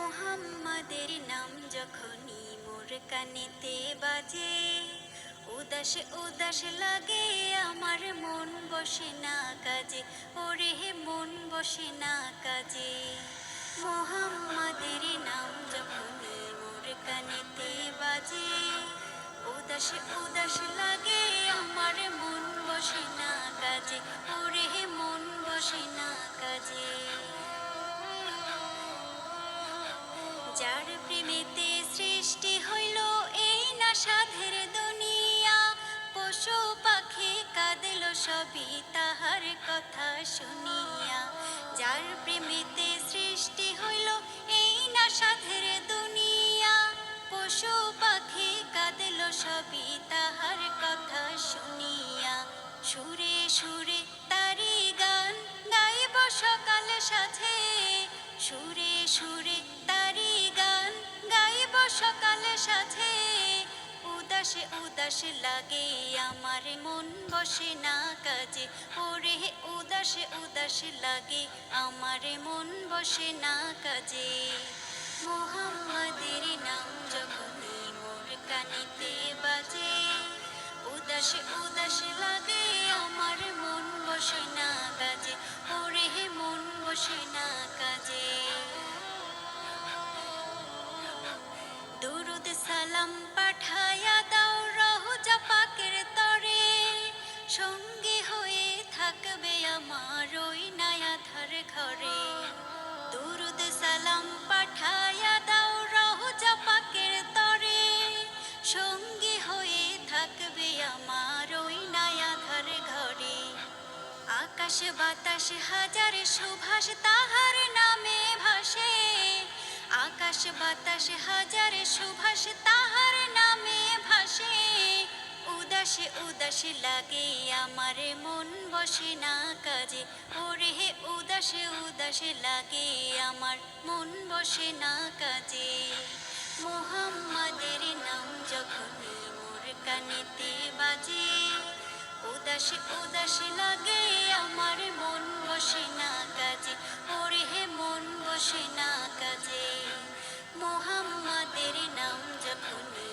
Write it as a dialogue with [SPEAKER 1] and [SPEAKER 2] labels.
[SPEAKER 1] মোহাম্মদের নাম যখনই মোর কানেতে বাজে, উদাস উদাস লাগে আমার, মন বসে না কাজে। ওরে মন বসে না কাজে। মোহাম্মদের নাম যখনই মোর কানেতে বাজে, উদাস উদাস লাগে আমার, মন বসে না কাজে। ওরে মন বসে না কাজে। যার প্রেমেতে সৃষ্টি হইল এই না সাধের দুনিয়া, পশু পাখি কাঁদিল সবই তাহার কথা শুনিয়া। যার প্রেমেতে সৃষ্টি হইল এই না সাধের দুনিয়া, পশু পাখি কাঁদিল সবই তাহার কথা শুনিয়া। সুরে সুরে তারি গান গাইব সকাল সাথে, সুরে সুরে তারি গান গাইব সকাল সাথে। উদাসে উদাসে লাগে আমার, মন বসে না কাজে। ওরে উদাসে উদাসে লাগে আমার, মন বসে না কাজে। মোহাম্মদের নাম যখনই মোর কানেতে বাজে, উদাসে উদাসে লাগে আমার, মন বসে না কাজে। ওরে মন বসে না কাজে। দুরুদ সালাম পাঠায়া দাও রওজা পাকের তরে, সঙ্গী হয়ে থাকবে আমার ওই নায়াধার ঘরে। দুরুদ সালাম পাঠায়া দাও রওজা পাকের তরে, সঙ্গী হয়ে থাকবে আমার ওই নায়াধার ঘরে। আকাশ বাতাস হাজার সুভাষ তাহার নামে ভাসে, আকাশ বাতাস হাজার সুভাষ তাহার নামে ভাসে। উদাসে উদাসে লাগে আমার, মন বসে না কাজে। ওরে উদাসে উদাসে লাগে আমার, মন বসে না কাজে। মোহাম্মদের নাম যখনই মোর কানেতে বাজে, উদাসে উদাসে লাগে আমার, মন বসে না কাজে। ওরে মন বসে না কাজে। মোহাম্মদের নাম যখনই